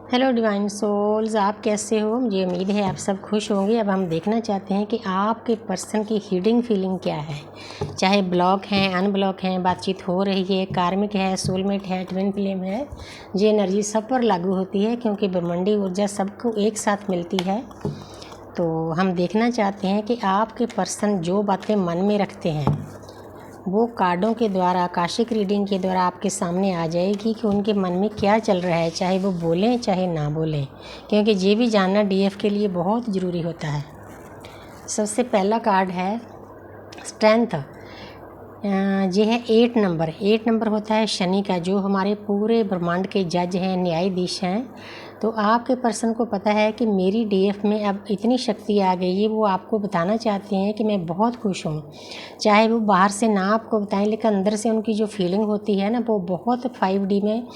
Hello divine souls, आप कैसे हो? मुझे उम्मीद है आप सब खुश होंगे। अब हम देखना चाहते हैं कि आपके पर्सन की हीडिंग फीलिंग क्या है। चाहे ब्लॉक हैं, अनब्लॉक हैं, बातचीत हो रही है, कार्मिक है, सोलमेट है, ट्विन फ्लेम है, ये एनर्जी सब पर लागू होती है क्योंकि ब्रह्मांडी ऊर्जा सबको एक साथ मिलती है। तो हम देखना चाहते हैं कि आपके पर्सन जो बातें मन में रखते हैं वो कार्डों के द्वारा, आकाशिक रीडिंग के द्वारा आपके सामने आ जाएगी कि उनके मन में क्या चल रहा है, चाहे वो बोलें चाहे ना बोलें, क्योंकि ये भी जानना डीएफ के लिए बहुत ज़रूरी होता है। सबसे पहला कार्ड है स्ट्रेंथ। ये है 8 नंबर। 8 नंबर होता है शनि का, जो हमारे पूरे ब्रह्मांड के जज हैं, न्यायाधीश हैं। तो आपके पर्सन को पता है कि मेरी डीएफ में अब इतनी शक्ति आ गई है, वो आपको बताना चाहते हैं कि मैं बहुत खुश हूँ। चाहे वो बाहर से ना आपको बताएं, लेकिन अंदर से उनकी जो फीलिंग होती है ना, वो बहुत 5D में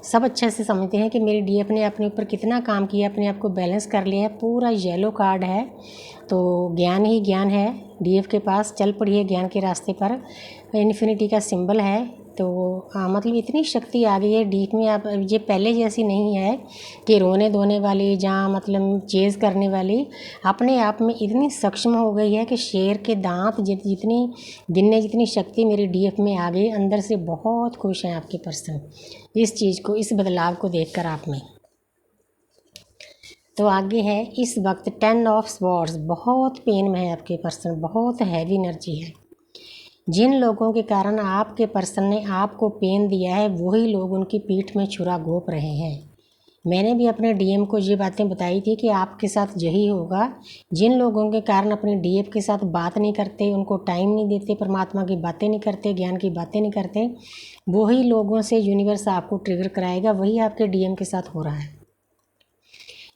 सब अच्छे से समझते हैं कि मेरी डीएफ ने अपने ऊपर कितना काम किया, अपने आप को बैलेंस कर लिया है। पूरा येलो कार्ड है, तो ज्ञान ही ज्ञान है डीएफ के पास। चल पड़ी है ज्ञान के रास्ते पर। इन्फिनिटी का सिंबल है। तो मतलब इतनी शक्ति आ गई है डीप में। आप ये पहले जैसी नहीं है कि रोने धोने वाली, जहाँ मतलब चेज़ करने वाली, अपने आप में इतनी सक्षम हो गई है कि शेर के दांत जितनी गिनने जितनी शक्ति मेरी डीएफ में आ गई। अंदर से बहुत खुश हैं आपके पर्सन इस चीज़ को, इस बदलाव को देखकर आप में। तो आगे है इस वक्त 10 ऑफ स्वॉर्ड्स। बहुत पेन में है आपके पर्सन, बहुत हैवी एनर्जी है। जिन लोगों के कारण आपके पर्सन ने आपको पेन दिया है, वही लोग उनकी पीठ में छुरा घोंप रहे हैं। मैंने भी अपने डीएम को ये बातें बताई थी कि आपके साथ यही होगा। जिन लोगों के कारण अपने डीएफ के साथ बात नहीं करते, उनको टाइम नहीं देते, परमात्मा की बातें नहीं करते, ज्ञान की बातें नहीं करते, वही लोगों से यूनिवर्स आपको ट्रिगर कराएगा। वही आपके डीएम के साथ हो रहा है।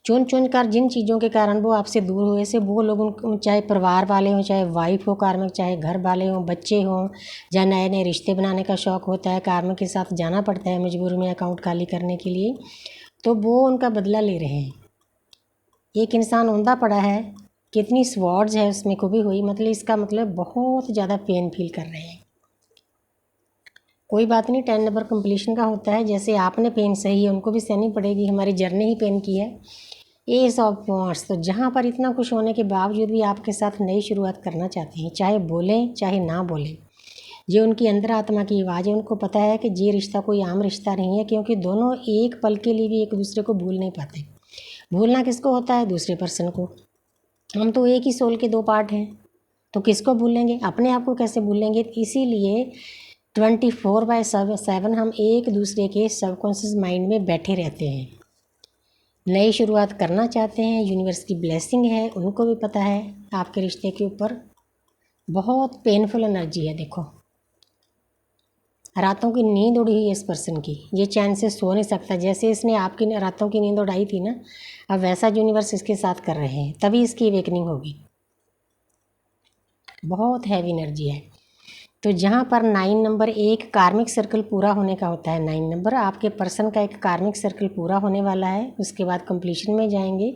चुन चुन कर जिन चीज़ों के कारण वो आपसे दूर हुए से, वो लोग चाहे परिवार वाले हों, चाहे वाइफ हो कार्मिक, चाहे घर वाले हों, बच्चे हों, या नए नए रिश्ते बनाने का शौक़ होता है, कार्मिक के साथ जाना पड़ता है मजबूरी में अकाउंट खाली करने के लिए, तो वो उनका बदला ले रहे हैं। एक इंसान औंधा पड़ा है, कितनी स्वॉर्ड्स है उसमें खुबी हुई, मतलब इसका मतलब बहुत ज़्यादा पेन फील कर रहे हैं। कोई बात नहीं, 10 नंबर कंप्लीशन का होता है। जैसे आपने पेन सही है, उनको भी सहनी पड़ेगी। हमारी जर्नी ही पेन की है। एस ऑफ वॉन्ड्स, तो जहाँ पर इतना कुछ होने के बावजूद भी आपके साथ नई शुरुआत करना चाहते हैं, चाहे बोलें चाहे ना बोलें। ये उनकी अंदर आत्मा की आवाज़ है। उनको पता है कि ये रिश्ता कोई आम रिश्ता नहीं है, क्योंकि दोनों एक पल के लिए भी एक दूसरे को भूल नहीं पाते। भूलना किसको होता है? दूसरे पर्सन को। हम तो एक ही सोल के 2 पार्ट हैं, तो किसको भूलेंगे? अपने आप को कैसे भूलेंगे? इसीलिए 24/7 हम एक दूसरे के सबकॉन्शियस माइंड में बैठे रहते हैं। नई शुरुआत करना चाहते हैं, यूनिवर्स की ब्लेसिंग है, उनको भी पता है आपके रिश्ते के ऊपर। बहुत पेनफुल एनर्जी है। देखो, रातों की नींद उड़ी हुई है इस पर्सन की, ये चैन से सो नहीं सकता। जैसे इसने आपकी रातों की नींद उड़ाई थी ना, अब वैसा यूनिवर्स इसके साथ कर रहे हैं, तभी इसकी अवेकनिंग होगी। बहुत हैवी एनर्जी है। तो जहाँ पर 9 नंबर एक कार्मिक सर्कल पूरा होने का होता है। 9 नंबर आपके पर्सन का एक कार्मिक सर्कल पूरा होने वाला है, उसके बाद कंप्लीशन में जाएंगे।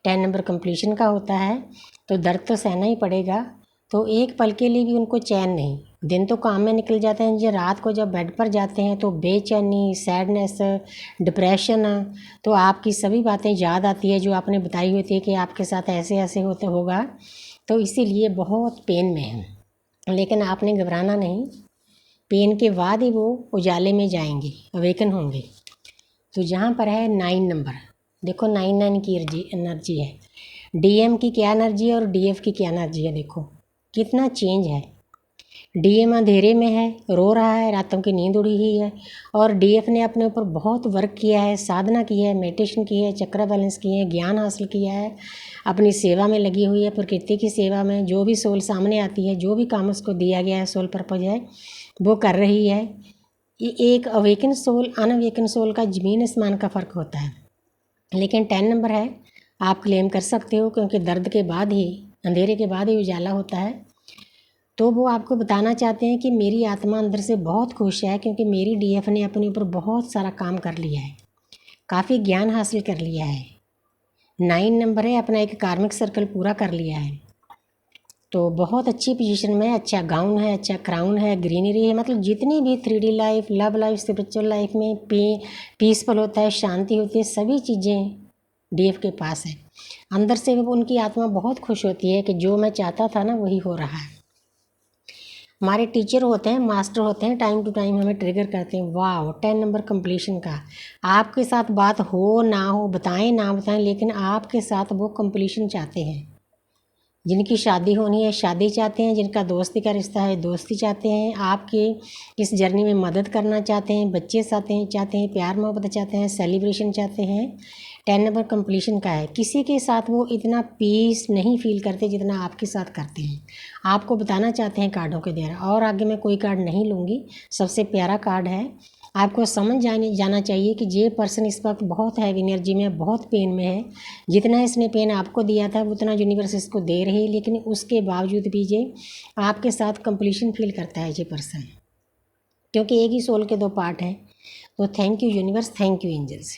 10 नंबर कंप्लीशन का होता है, तो दर्द तो सहना ही पड़ेगा। तो एक पल के लिए भी उनको चैन नहीं। दिन तो काम में निकल जाते हैं, जो रात को जब बेड पर जाते हैं तो बेचैनी, सैडनेस, डिप्रेशन, तो आपकी सभी बातें याद आती है जो आपने बताई हुई थी कि आपके साथ ऐसे ऐसे होते होगा। तो इसीलिए बहुत पेन में है, लेकिन आपने घबराना नहीं। पेन के बाद ही वो उजाले में जाएंगे, अवेकन होंगे। तो जहाँ पर है 9 नंबर, देखो 9 की एनर्जी है। डीएम की क्या एनर्जी है और डीएफ की क्या एनर्जी है, देखो कितना चेंज है। डीएम अंधेरे में है, रो रहा है, रातों की नींद उड़ी हुई है, और डीएफ ने अपने ऊपर बहुत वर्क किया है, साधना की है, मेडिटेशन की है, चक्र बैलेंस किए हैं, ज्ञान हासिल किया है, अपनी सेवा में लगी हुई है, प्रकृति की सेवा में। जो भी सोल सामने आती है, जो भी काम उसको दिया गया है, सोल पर्पज है, वो कर रही है। ये एक अवेकन सोल, अनअवेकन सोल का ज़मीन आसमान का फ़र्क होता है। लेकिन 10 नंबर है, आप क्लेम कर सकते हो, क्योंकि दर्द के बाद ही, अंधेरे के बाद ही उजाला होता है। तो वो आपको बताना चाहते हैं कि मेरी आत्मा अंदर से बहुत खुश है, क्योंकि मेरी डीएफ ने अपने ऊपर बहुत सारा काम कर लिया है, काफ़ी ज्ञान हासिल कर लिया है। 9 नंबर है, अपना एक कार्मिक सर्कल पूरा कर लिया है। तो बहुत अच्छी पोजीशन में, अच्छा गाउन है, अच्छा क्राउन है, ग्रीनरी है, मतलब जितनी भी 3D life, love life, spiritual life में पीसफुल होता है, शांति होती है, सभी चीज़ें डीएफ के पास है। अंदर से उनकी आत्मा बहुत खुश होती है कि जो मैं चाहता था ना वही हो रहा है। हमारे टीचर होते हैं, मास्टर होते हैं, टाइम टू टाइम हमें ट्रिगर करते हैं। वाह, 10 नंबर कंप्लीशन का। आपके साथ बात हो ना हो, बताएं ना बताएं, लेकिन आपके साथ वो कंप्लीशन चाहते हैं। जिनकी शादी होनी है शादी चाहते हैं, जिनका दोस्ती का रिश्ता है दोस्ती चाहते हैं, आपके इस जर्नी में मदद करना चाहते हैं, बच्चे चाहते हैं, प्यार मोहब्बत चाहते हैं, सेलिब्रेशन चाहते हैं। 10 नंबर कंप्लीशन का है। किसी के साथ वो इतना पीस नहीं फील करते जितना आपके साथ करते हैं। आपको बताना चाहते हैं कार्डों के द्वारा। और आगे मैं कोई कार्ड नहीं लूँगी, सबसे प्यारा कार्ड है। आपको समझ जाना चाहिए कि ये पर्सन इस वक्त बहुत हैवी एनर्जी में, बहुत पेन में है। जितना इसने पेन आपको दिया था उतना यूनिवर्स इसको दे रही है, लेकिन उसके बावजूद भी ये आपके साथ कंप्लीशन फील करता है ये पर्सन, क्योंकि एक ही सोल के दो पार्ट हैं। तो thank you universe, thank you angels.